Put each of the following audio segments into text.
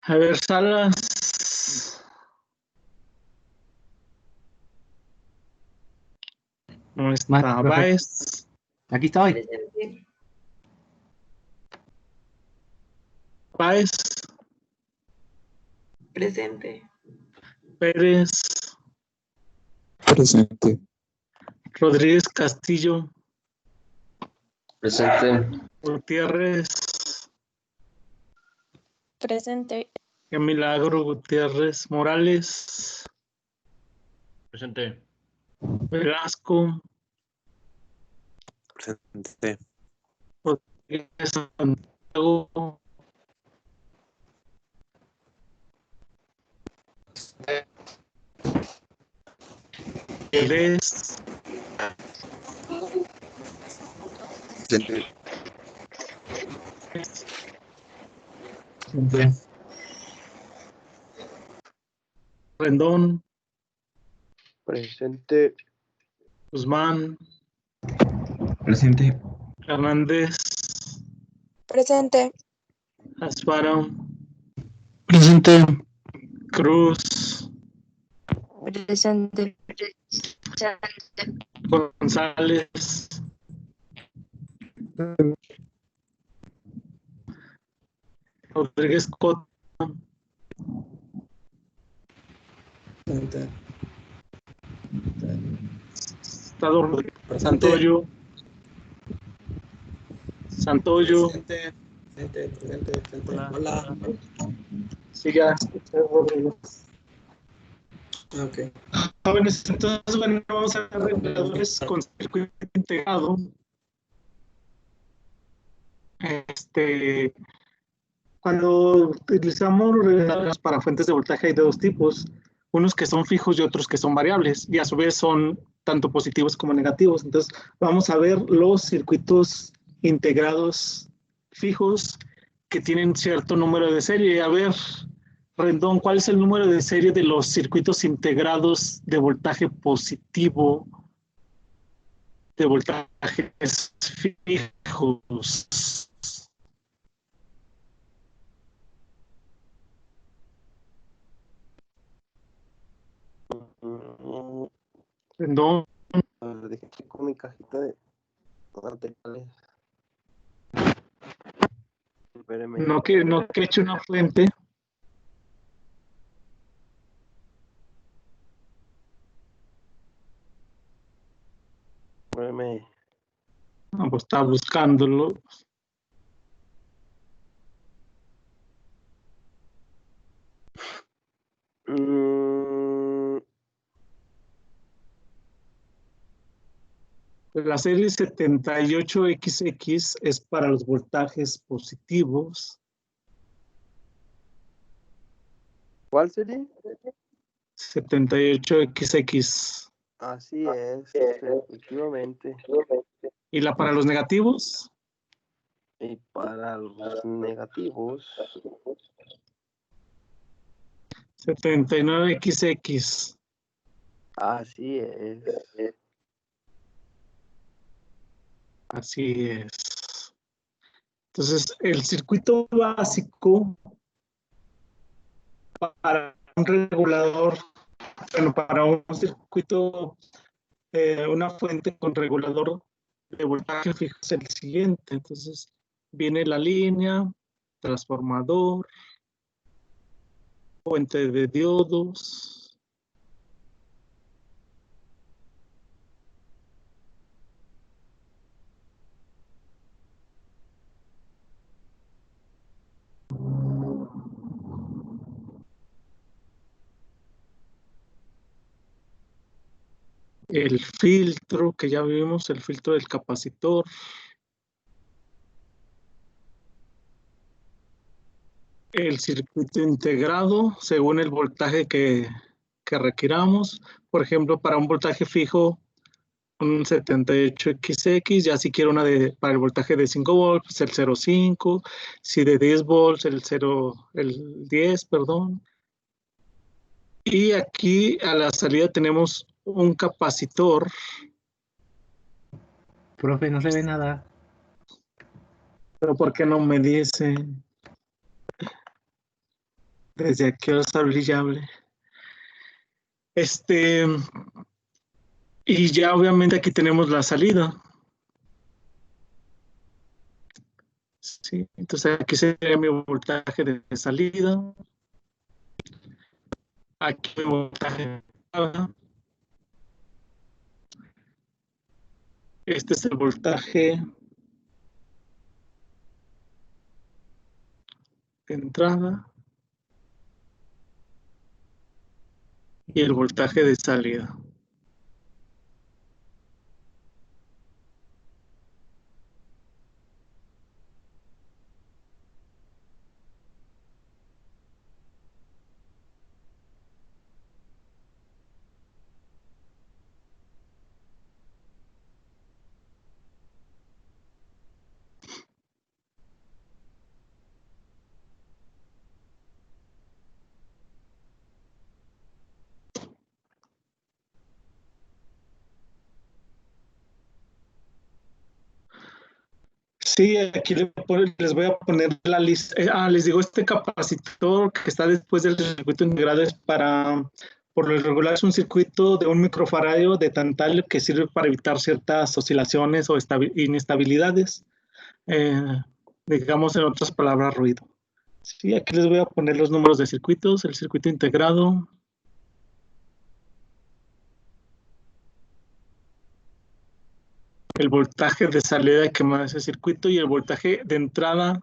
A ver, Salas. No está. Baez. Aquí estoy. Presente. Baez. Presente. Pérez. Presente. Rodríguez Castillo. Presente. Gutiérrez. Presente. Qué milagro, Gutiérrez. Morales. Presente. Velasco. Presente. Rodríguez Santiago. Vélez. Presente. Rendón. Presente. Guzmán. Presente. Hernández. Presente. Asparo. Presente. Cruz. Presente. González. Rodríguez Cota. Estado Santoyo. Santoyo. Presente. Hola. Sí, ya escuché, Rodríguez. Ok. Jóvenes, entonces, bueno, vamos a ver reguladores con circuito integrado. Cuando utilizamos reguladores para fuentes de voltaje hay de dos tipos, unos que son fijos y otros que son variables, y a su vez son tanto positivos como negativos. Entonces, vamos a ver los circuitos integrados fijos que tienen cierto número de serie. A ver, Rendón, ¿cuál es el número de serie de los circuitos integrados de voltaje positivo, de voltajes fijos? Rendón. A ver, dejé con mi cajita de materiales. Espéreme. No que he hecho una fuente. Espéreme. No, pues está buscándolo. La serie 78XX es para los voltajes positivos. ¿Cuál sería? 78XX. Así es, efectivamente. ¿Y la para los negativos? Y para los negativos, 79XX. así es. Así es. Entonces, el circuito básico para un regulador, bueno, para un circuito, una fuente con regulador de voltaje fijo es el siguiente. Entonces, viene la línea, transformador, fuente de diodos, el filtro, que ya vimos, el filtro del capacitor, el circuito integrado según el voltaje que requiramos. Por ejemplo, para un voltaje fijo, un 78XX, ya si quiero una para el voltaje de 5 volts, el 0,5, si de 10 volts, el 10, perdón. Y aquí a la salida tenemos un capacitor. Profe, no se ve nada. Pero ¿por qué no me dice? Desde aquí está brillable. Y ya obviamente aquí tenemos la salida. Sí, entonces aquí sería mi voltaje de salida. Aquí mi voltaje de entrada. Este es el voltaje de entrada y el voltaje de salida. Sí, aquí les voy a poner la lista. Les digo, este capacitor que está después del circuito integrado es por lo regular es un circuito de 1 microfaradio de tantalio que sirve para evitar ciertas oscilaciones o inestabilidades. Digamos en otras palabras, ruido. Sí, aquí les voy a poner los números de circuitos, el circuito integrado. El voltaje de salida que me da ese circuito y el voltaje de entrada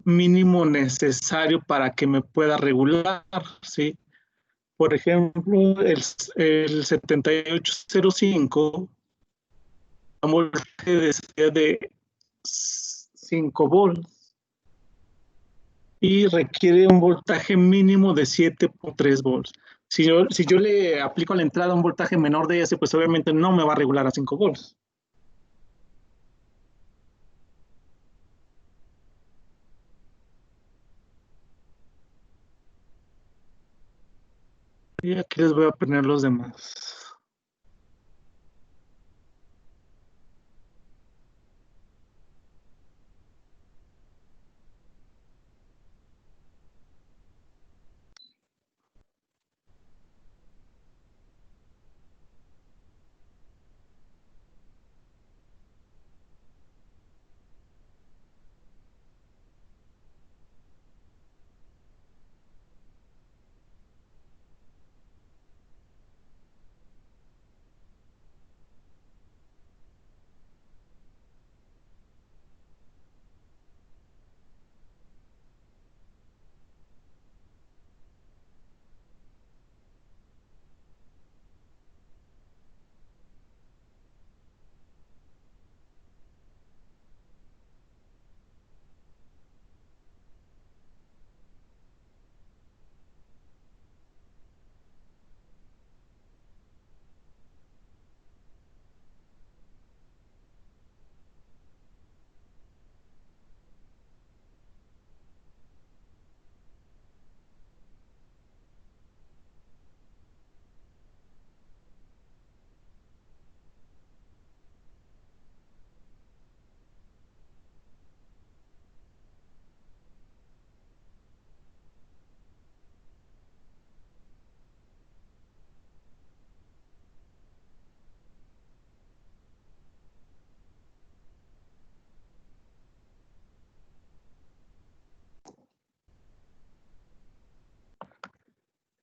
mínimo necesario para que me pueda regular, ¿sí? Por ejemplo, el 7805, un voltaje de salida de 5 volts y requiere un voltaje mínimo de 7.3 volts. Si yo le aplico a la entrada un voltaje menor de ese, pues obviamente no me va a regular a 5 volts. Y aquí les voy a poner los demás.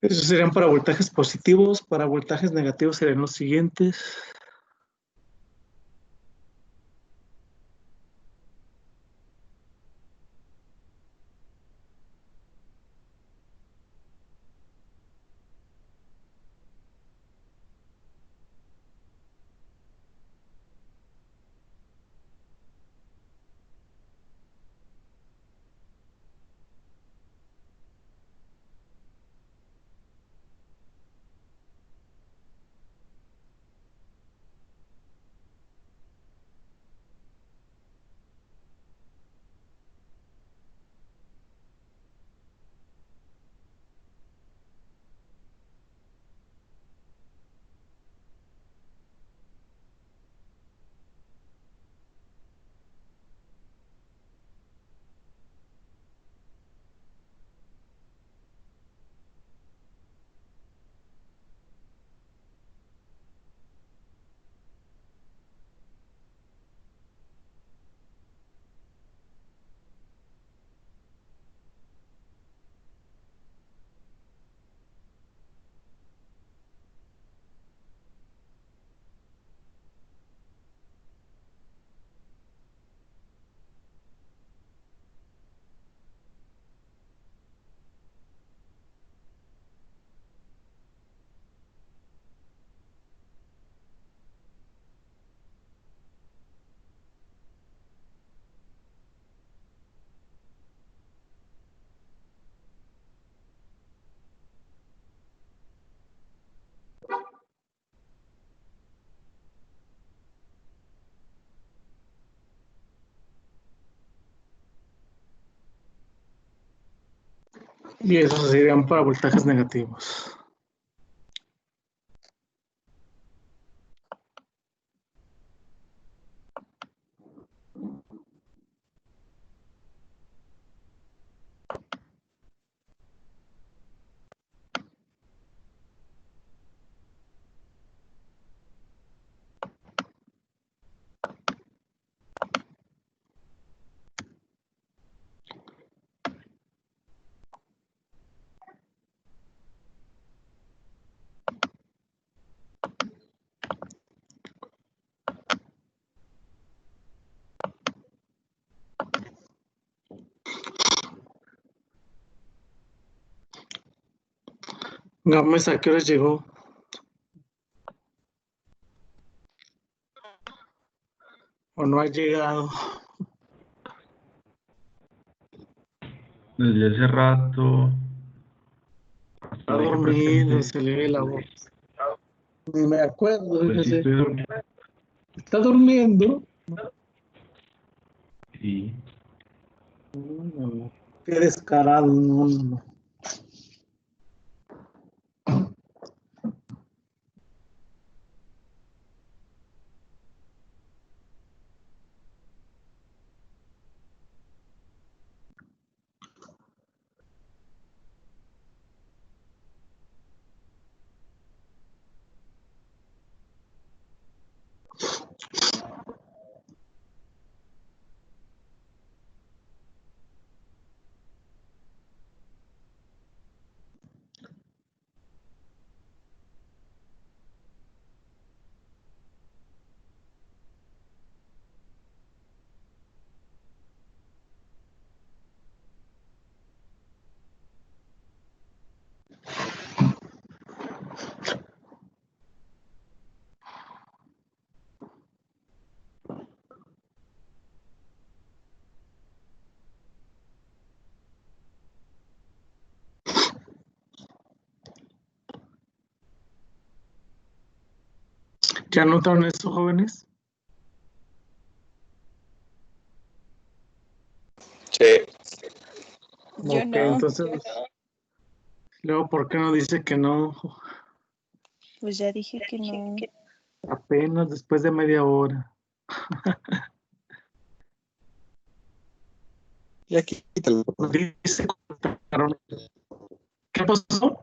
Esos serían para voltajes positivos, para voltajes negativos serían los siguientes. Y esos serían para voltajes negativos. Gámez, ¿a qué hora llegó? ¿O no ha llegado? Desde hace rato. Está dormido, se le ve la voz. Ni me acuerdo, Pues sí, fíjese. estoy durmiendo. ¿Está durmiendo? Sí. No, qué descarado, no. ¿Ya notaron eso, jóvenes? Sí. Yo Ok, no. entonces, luego, ¿por qué no dice que no? Pues ya dije que no. Apenas después de media hora. Ya quítalo. Dice, ¿qué pasó?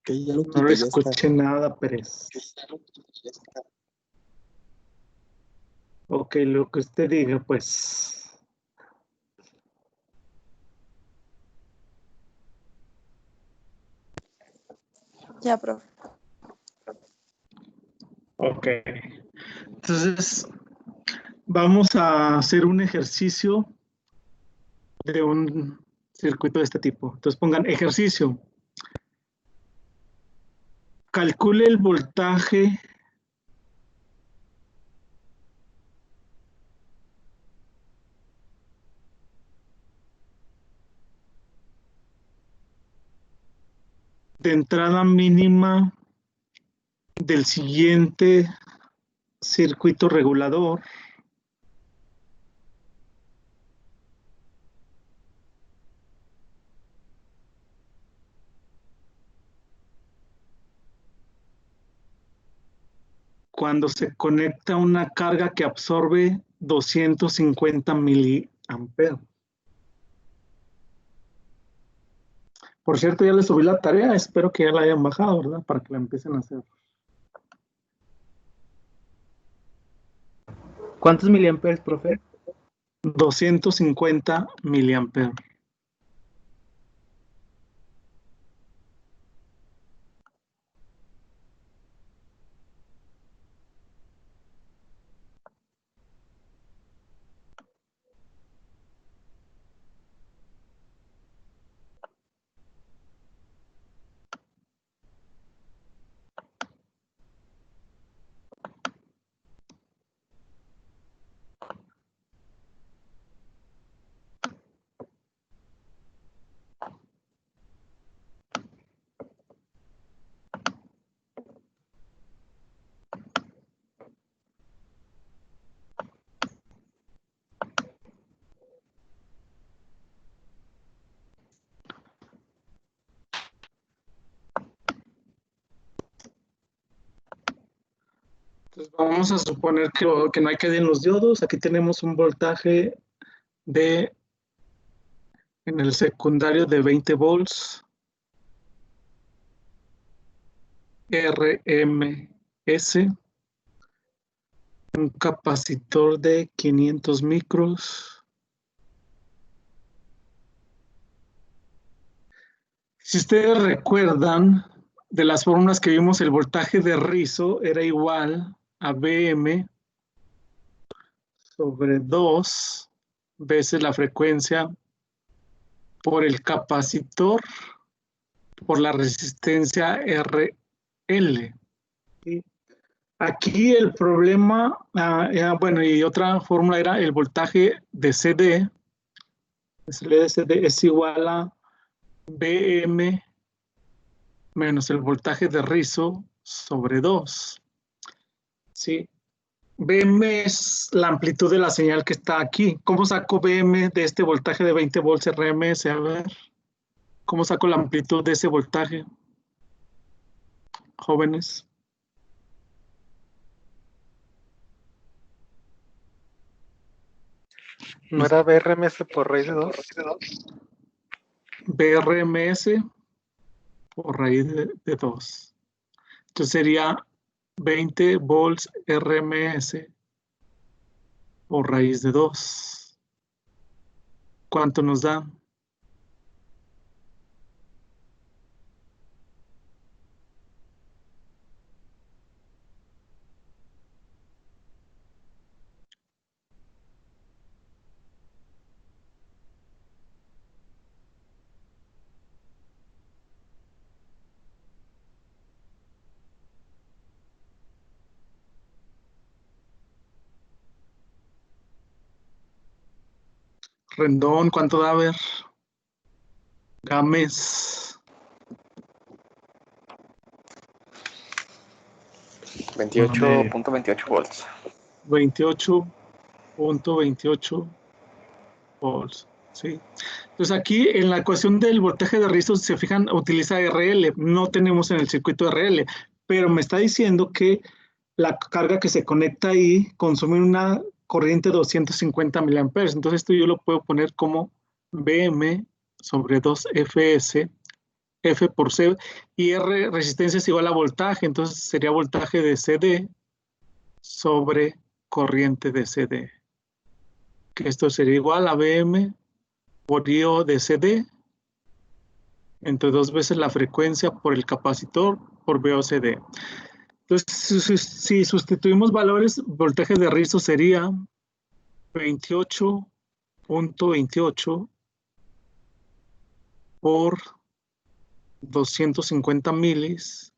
Que ya lo No lo quite, ya está. escuché nada, Pérez. Ok, lo que usted diga, pues. Ya, profe. Ok. Entonces, vamos a hacer un ejercicio de un circuito de este tipo. Entonces pongan ejercicio. Calcule el voltaje de entrada mínima del siguiente circuito regulador cuando se conecta una carga que absorbe 250 miliamperes. Por cierto, ya les subí la tarea, espero que ya la hayan bajado, ¿verdad? Para que la empiecen a hacer. ¿Cuántos miliamperes, profe? 250 miliamperes. Pues vamos a suponer que no hay caída en los diodos. Aquí tenemos un voltaje en el secundario de 20 volts. RMS. Un capacitor de 500 micros. Si ustedes recuerdan, de las fórmulas que vimos, el voltaje de rizo era igual a Vm sobre 2 veces la frecuencia por el capacitor por la resistencia RL. ¿Sí? Aquí el problema, bueno, y otra fórmula era el voltaje de CD. El de CD es igual a Vm menos el voltaje de rizo sobre 2. ¿Sí? Vm es la amplitud de la señal que está aquí. ¿Cómo saco Vm de este voltaje de 20 volts RMS? A ver, ¿cómo saco la amplitud de ese voltaje? Jóvenes. ¿No era BRMS por raíz de 2? BRMS por raíz de 2. Entonces sería 20 volts RMS por raíz de 2. ¿Cuánto nos da? Rendón, ¿cuánto da? A ver. Gámez. 28.28 volts. 28.28 volts. ¿Sí? Entonces aquí en la ecuación del voltaje de rizo, si se fijan, utiliza RL. No tenemos en el circuito RL, pero me está diciendo que la carga que se conecta ahí consume una corriente de 250 miliamperes. Entonces esto yo lo puedo poner como Vm sobre 2Fs, F por C, y R resistencia es igual a voltaje, entonces sería voltaje de CD sobre corriente de CD. Que esto sería igual a Vm por I de CD, entre 2 veces la frecuencia por el capacitor por VOCD. Entonces, si sustituimos valores, voltaje de rizo sería 28.28 por 250 milis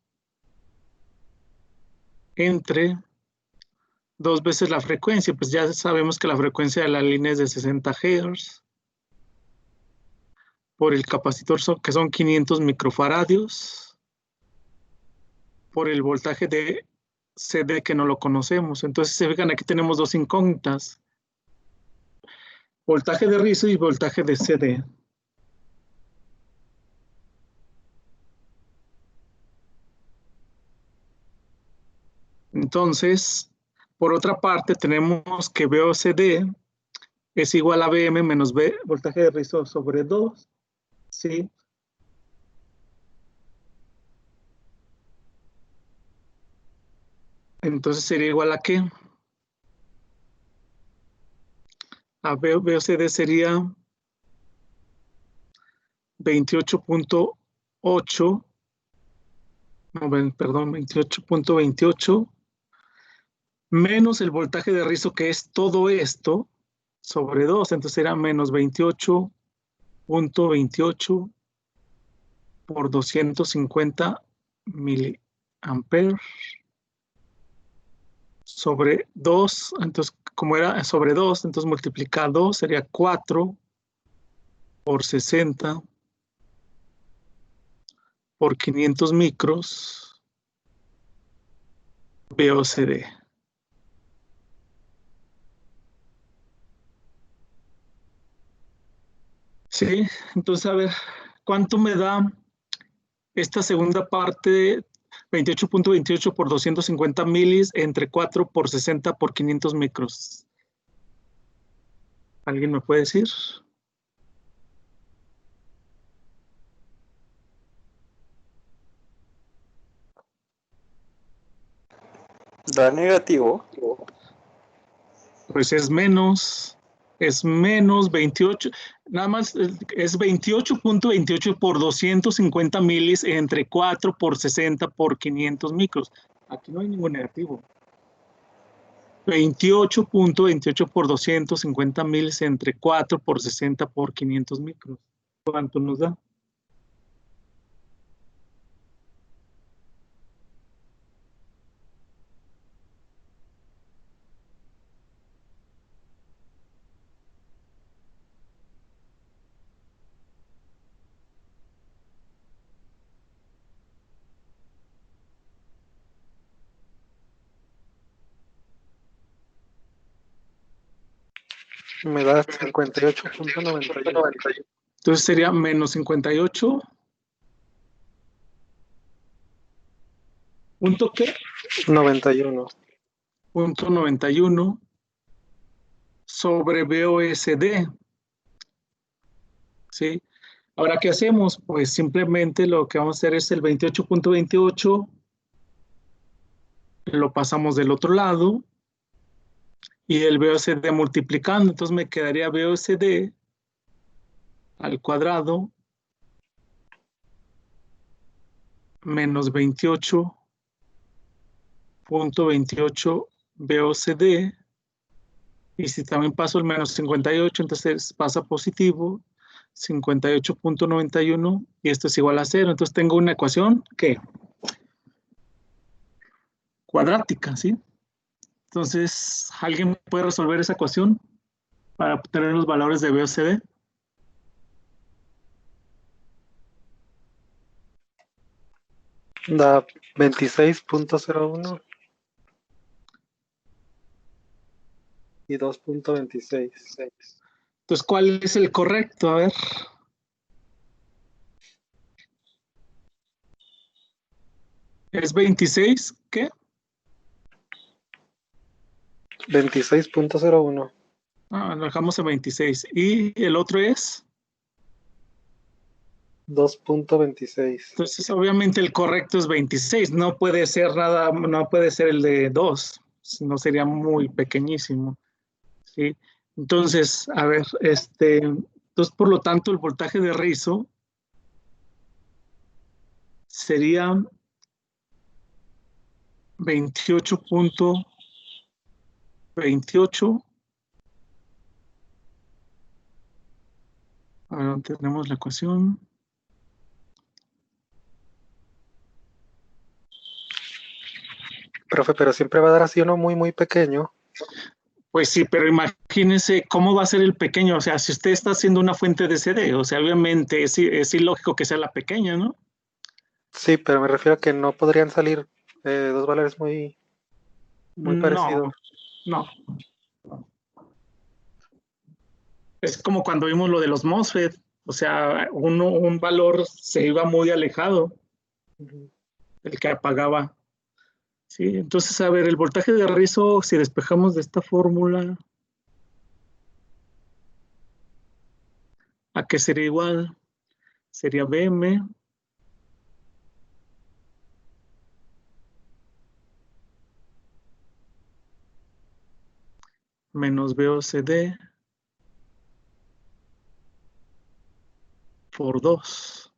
entre 2 veces la frecuencia. Pues ya sabemos que la frecuencia de la línea es de 60 Hz por el capacitor que son 500 microfaradios por el voltaje de CD que no lo conocemos. Entonces se fijan, aquí tenemos dos incógnitas: voltaje de rizo y voltaje de CD. Entonces, por otra parte, tenemos que VOCD es igual a Vm menos V, voltaje de rizo sobre 2, ¿sí? Entonces sería igual a ¿qué? A VOCD sería 28.8, no, perdón, 28.28 menos el voltaje de rizo, que es todo esto, sobre 2, entonces era menos 28.28 por 250 miliamperes sobre 2, entonces como era sobre 2, entonces multiplicar 2 sería 4 por 60 por 500 micros VOCD. Sí, entonces a ver, ¿cuánto me da esta segunda parte 28.28 por 250 milis entre 4 por 60 por 500 micros. ¿Alguien me puede decir? Da negativo. Pues es menos 28, nada más es 28.28 por 250 milis entre 4 por 60 por 500 micros. Aquí no hay ningún negativo. 28.28 por 250 milis entre 4 por 60 por 500 micros. ¿Cuánto nos da? Me da 58.91. Entonces sería menos 58. ¿Punto qué? 91. Punto 91 sobre BOSD. ¿Sí? Ahora, ¿qué hacemos? Pues simplemente lo que vamos a hacer es el 28.28, lo pasamos del otro lado y el BOSD multiplicando. Entonces me quedaría BOSD al cuadrado menos 28.28 BOCD, y si también paso el menos 58, entonces pasa positivo 58.91 y esto es igual a 0. Entonces tengo una ecuación que cuadrática, ¿sí? Entonces, ¿alguien puede resolver esa ecuación para obtener los valores de BOCD? Da 26.01 y 2.26. Entonces, ¿cuál es el correcto? A ver. ¿Es 26? ¿Qué? 26.01. Ah, lo dejamos en 26. ¿Y el otro es? 2.26. Entonces, obviamente el correcto es 26. No puede ser nada, no puede ser el de 2. No sería muy pequeñísimo. ¿Sí? Entonces, a ver, entonces, por lo tanto, el voltaje de rizo sería 28.28. A ver, tenemos la ecuación. Profe, pero siempre va a dar así uno muy, muy pequeño. Pues sí, pero imagínense cómo va a ser el pequeño. O sea, si usted está haciendo una fuente de CD, o sea, obviamente es ilógico que sea la pequeña, ¿no? Sí, pero me refiero a que no podrían salir dos valores muy, muy No, parecidos. no. Es como cuando vimos lo de los MOSFET. O sea, un valor se iba muy alejado del que apagaba. Sí, entonces, a ver, el voltaje de rizo, si despejamos de esta fórmula, ¿a qué sería igual? Sería BM menos BOCD por 2.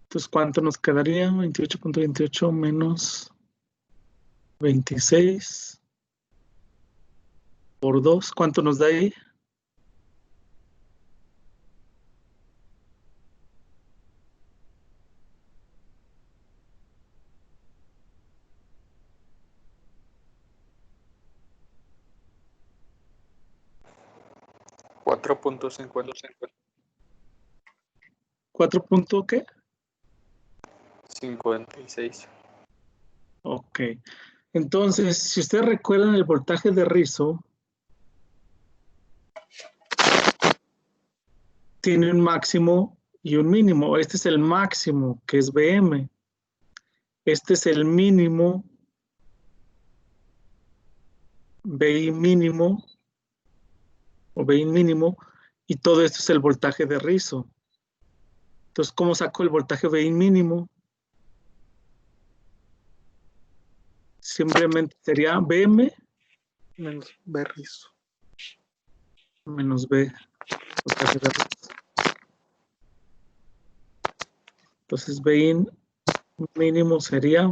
Entonces, ¿cuánto nos quedaría? 28.28 menos 26 por 2. ¿Cuánto nos da ahí? $4.50. ¿4 punto qué? 56. Ok. Entonces, si ustedes recuerdan el voltaje de rizo, tiene un máximo y un mínimo. Este es el máximo, que es Vm. Este es el mínimo, Vi mínimo, o Vin mínimo, y todo esto es el voltaje de rizo. Entonces, ¿cómo saco el voltaje Vin mínimo? Simplemente sería Vm Menos B rizo. menos B, voltaje de rizo. Entonces, Vin mínimo sería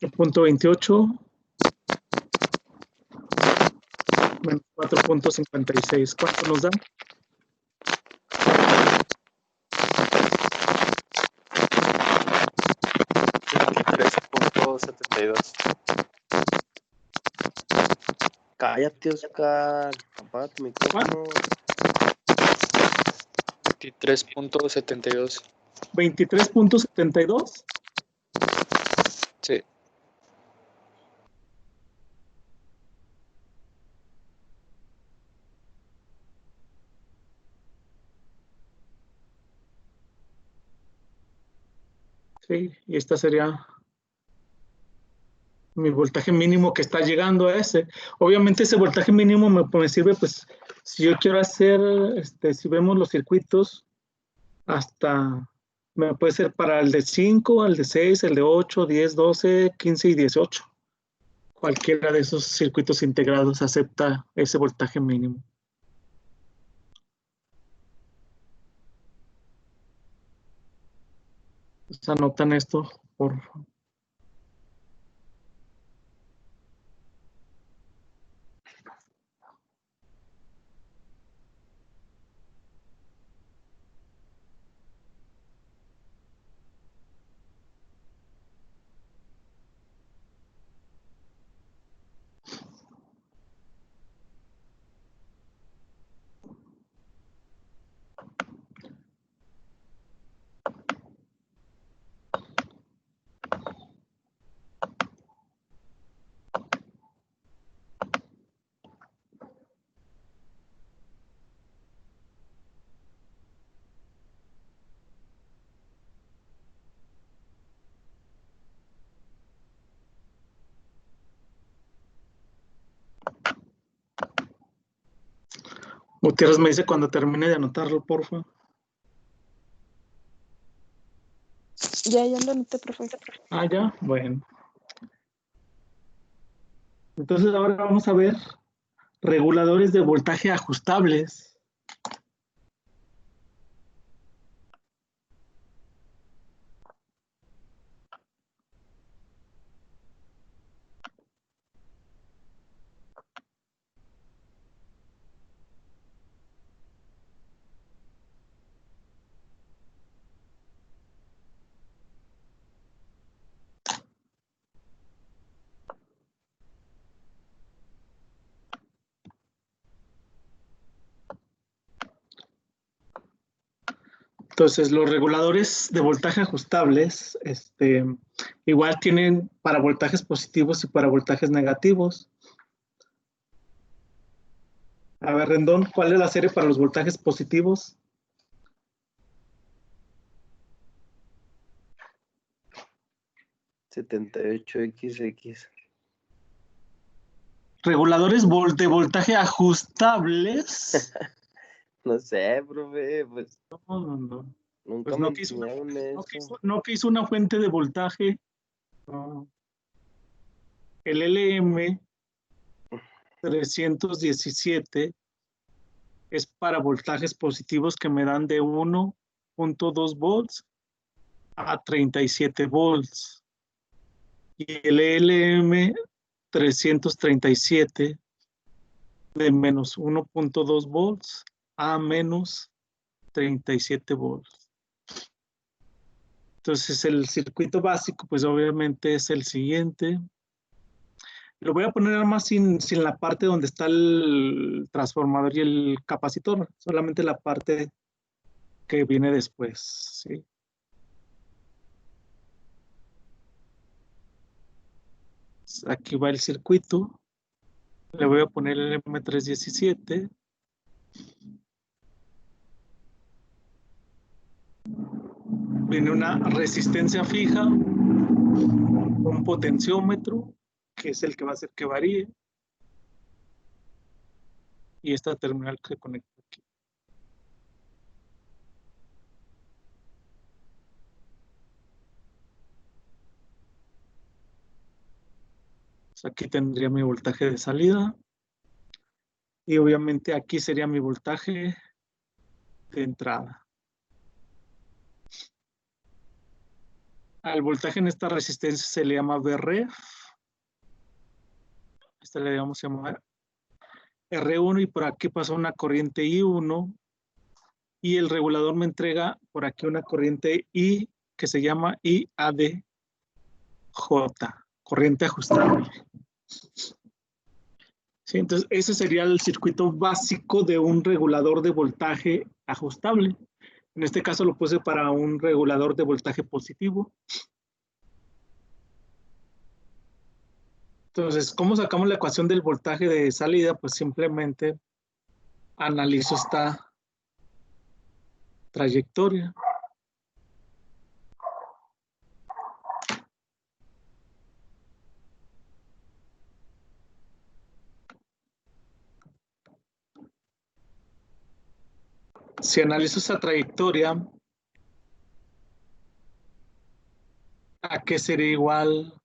28 menos 4.56. ¿Cuánto nos da? Cállate, Oscar. Apaga tu micrófono. 23.72. 23.72. Sí. Sí, y esta sería mi voltaje mínimo que está llegando a ese. Obviamente ese voltaje mínimo me sirve, pues, si yo quiero hacer, si vemos los circuitos, hasta, me puede ser para el de 5, el de 6, el de 8, 10, 12, 15 y 18. Cualquiera de esos circuitos integrados acepta ese voltaje mínimo. Pues anotan esto por... Gutiérrez me dice cuando termine de anotarlo, por favor. Ya lo anoté, profe. Ah, ya, bueno. Entonces ahora vamos a ver reguladores de voltaje ajustables. Entonces, los reguladores de voltaje ajustables, igual tienen para voltajes positivos y para voltajes negativos. A ver, Rendón, ¿cuál es la serie para los voltajes positivos? ...78XX. Reguladores de voltaje ajustables. No sé, profe, pues No. nunca Pues me no quiso, enseñaron eso. no quiso una fuente de voltaje. No. El LM 317 es para voltajes positivos que me dan de 1.2 volts a 37 volts. Y el LM 337 de menos 1.2 volts a menos 37 volts. Entonces el circuito básico pues obviamente es el siguiente. Lo voy a poner nada más sin la parte donde está el transformador y el capacitor, solamente la parte que viene después, ¿sí? Aquí va el circuito. Le voy a poner el M317. Viene una resistencia fija, un potenciómetro, que es el que va a hacer que varíe, y esta terminal que se conecta aquí. Aquí tendría mi voltaje de salida, y obviamente aquí sería mi voltaje de entrada. Al voltaje en esta resistencia se le llama Vref. Esta le vamos a llamar R1, y por aquí pasa una corriente I1, y el regulador me entrega por aquí una corriente I que se llama IADJ, corriente ajustable. Sí, entonces ese sería el circuito básico de un regulador de voltaje ajustable. En este caso lo puse para un regulador de voltaje positivo. Entonces, ¿cómo sacamos la ecuación del voltaje de salida? Pues simplemente analizo esta trayectoria. Si analizo esa trayectoria, ¿a qué sería igual?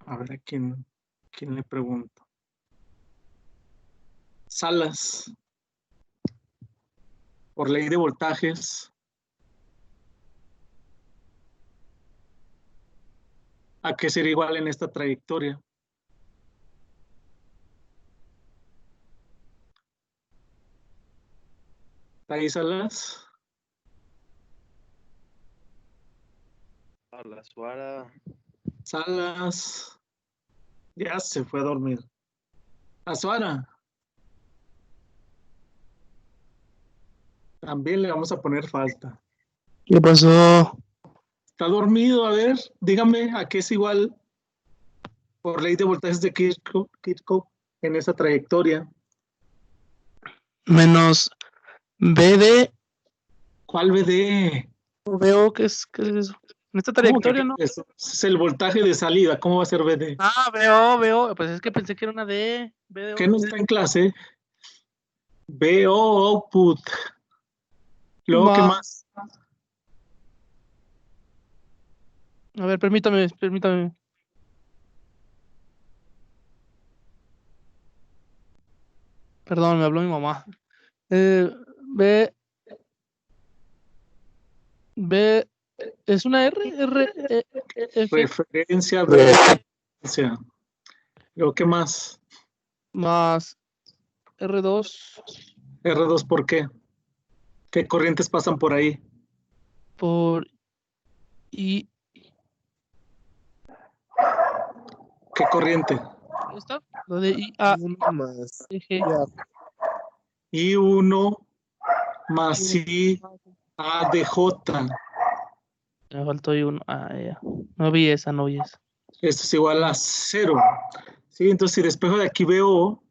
A ver, ¿a quién le pregunto? Salas, por ley de voltajes, ¿a qué sería igual en esta trayectoria? Ahí, Salas. A la Suara. Salas. Ya se fue a dormir. Azuara. También le vamos a poner falta. ¿Qué pasó? Está dormido, a ver, dígame a qué es igual por ley de voltajes de Kirchhoff en esa trayectoria. Menos BD. ¿Cuál BD? Veo que es eso. En esta trayectoria, ¿no? Es el voltaje de salida, ¿cómo va a ser BD? Ah, veo. Pues es que pensé que era una D. BD. ¿Qué no está en clase? BO output. Luego, ¿qué más? A ver, permítame. Perdón, me habló mi mamá. B, ¿es una R? F Referencia, referencia. Luego, ¿qué más? más R2 R2, ¿por qué? ¿Qué corrientes pasan por ahí? por I. ¿Qué corriente? ¿Está? Lo de IA. Más. I1 más IADJ. Me faltó I1. Ah, ya. No vi esa. Esto es igual a 0. ¿Sí? Entonces, si despejo de aquí BO,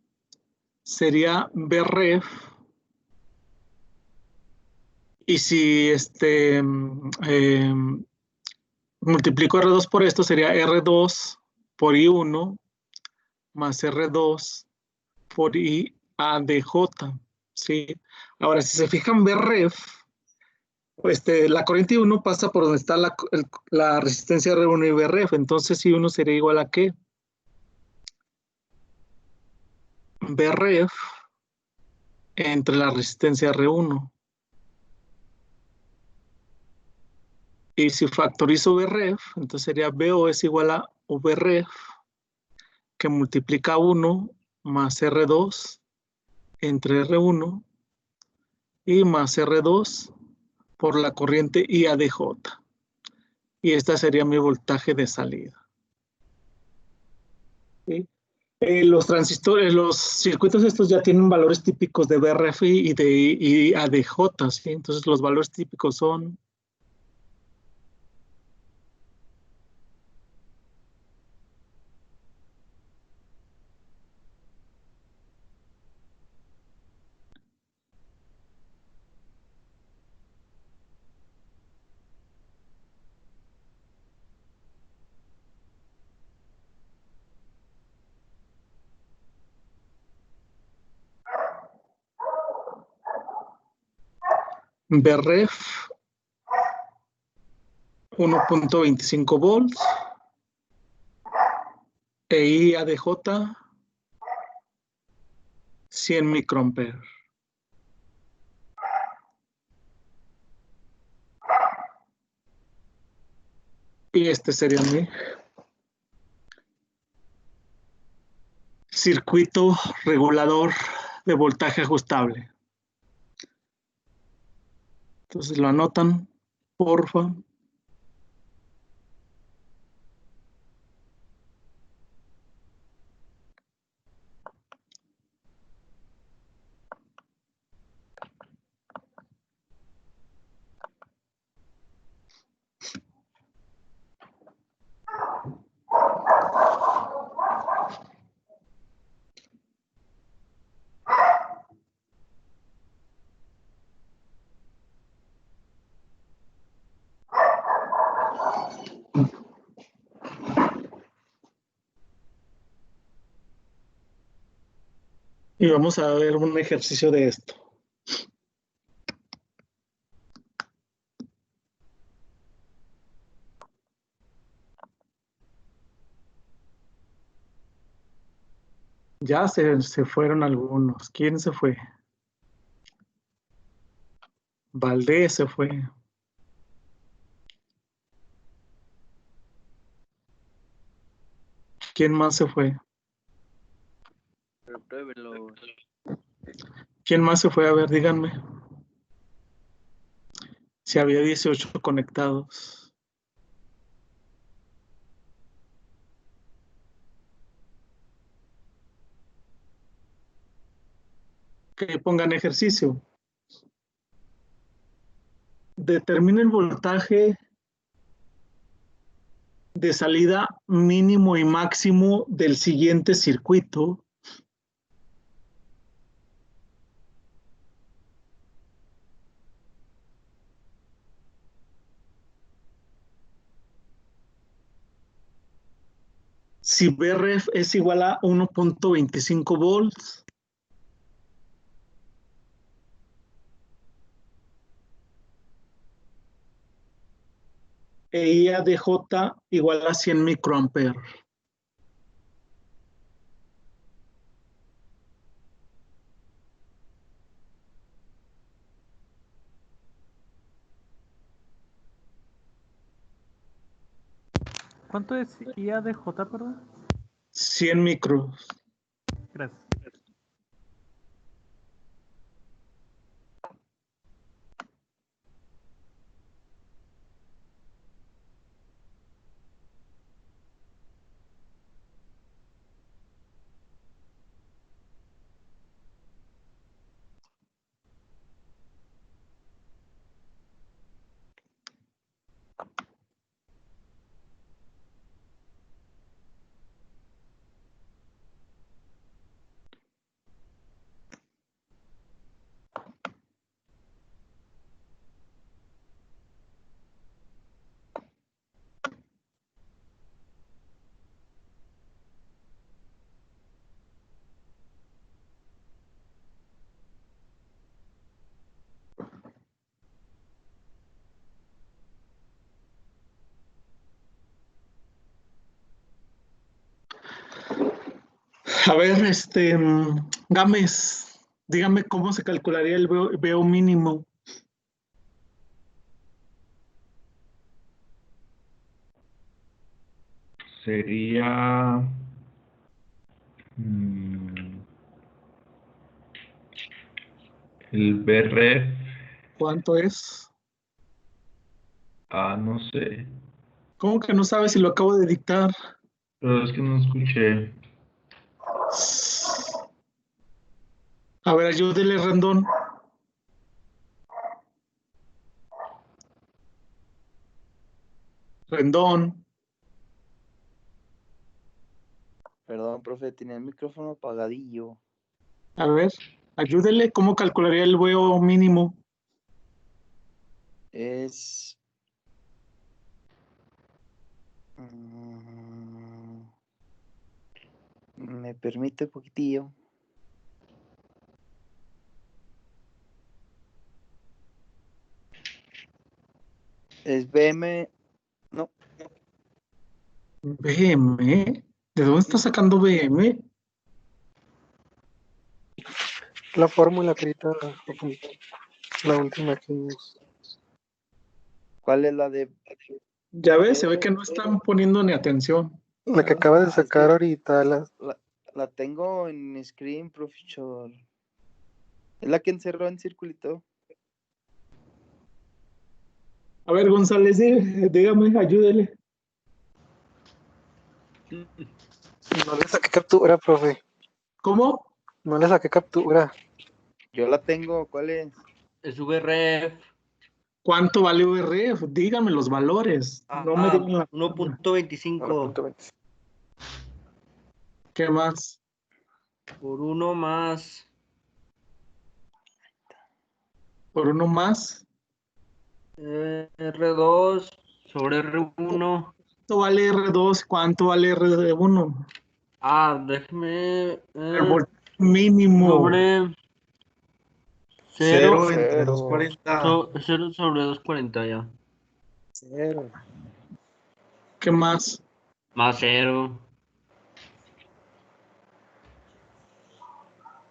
sería Vref. Y si multiplico R2 por esto, sería R2 por I1 más R2 por IADJ. ¿Sí? Ahora, si se fijan, Vref, la corriente I1 pasa por donde está la resistencia R1 y Vref. Entonces, I1 sería igual a ¿qué? Vref entre la resistencia R1. Y si factorizo Vref, entonces sería BO es igual a Vref, que multiplica 1 más R2 entre R1 y más R2 por la corriente IADJ. Y esta sería mi voltaje de salida. ¿Sí? Los transistores, los circuitos estos ya tienen valores típicos de Vref y de IADJ, ¿sí? Entonces los valores típicos son Bref 1.25 volts e IADJ 100 microamperes. Y este sería mi circuito regulador de voltaje ajustable. Entonces lo anotan, porfa. Y vamos a ver un ejercicio de esto. Ya se fueron algunos. ¿Quién se fue? Valdés se fue. ¿Quién más se fue? ¿Quién más se fue? A ver, díganme. Si había 18 conectados. Que pongan ejercicio. Determina el voltaje de salida mínimo y máximo del siguiente circuito. Si Bref es igual a 1.25 volts. E IADJ igual a 100 microamperes. ¿Cuánto es IADJ, perdón? 100 micros. Gracias. A ver, Gámez, dígame cómo se calcularía el VO mínimo. Sería el BRF. ¿Cuánto es? No sé, ¿Cómo que no sabes si lo acabo de dictar? pero es que no escuché. A ver, ayúdele, Rendón. Rendón. Perdón, profe, tenía el micrófono apagadillo. A ver, ayúdele, ¿cómo calcularía el VO mínimo? Es... me permite un poquitillo. Es BM. No, BM. ¿De dónde está sacando BM? La fórmula que ahorita, la última que vimos. ¿cuál es la de? Ya ves, se ve que no están poniendo ni atención. La que acaba de sacar ahorita, La tengo en screen, profesor. Es la que encerró en circulito. A ver, González, dígame, ayúdele. no le saqué captura, profe. ¿Cómo? No le saqué captura. Yo la tengo, ¿cuál es? Es VRF. ¿Cuánto vale VRF? Dígame los valores. No me digan la... 1.25 1.20. ¿Qué más? por 1 más ¿Por uno más? R2 sobre R1. ¿Cuánto vale R2? ¿Cuánto vale R1? Déjeme. El voltaje mínimo. Sobre 0 0. entre 240. 0 sobre 240 ya. 0. ¿Qué más? Más 0.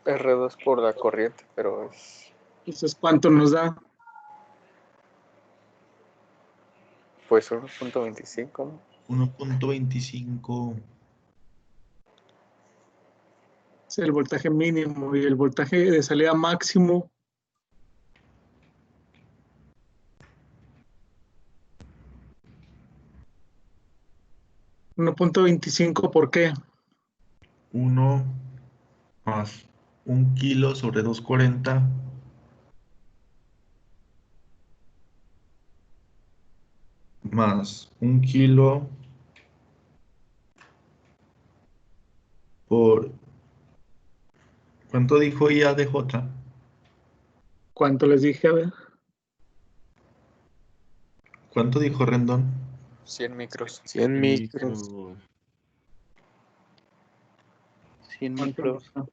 R2 por la corriente, pero es Entonces, ¿cuánto nos da? pues 1.25, ¿no? 1.25. Es el voltaje mínimo y el voltaje de salida máximo. $1.25, ¿por qué? 1 más 1 kilo sobre 240 más 1 kilo por... ¿Cuánto dijo IADJ? ¿Cuánto les dije? A ver. ¿Cuánto dijo Rendón? 100 micros. 100 micros. 100 ¿Cuánto micros. nos da?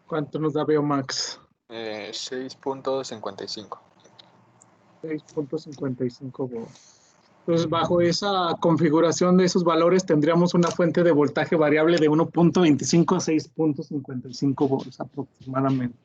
¿Cuánto nos da Biomax? 6.55. 6.55 volts. Entonces, bajo esa configuración de esos valores, tendríamos una fuente de voltaje variable de 1.25 a 6.55 volts aproximadamente.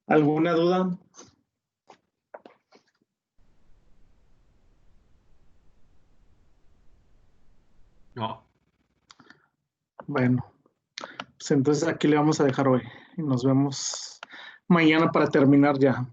¿Alguna duda? No. Bueno, pues entonces aquí le vamos a dejar hoy y nos vemos mañana para terminar ya.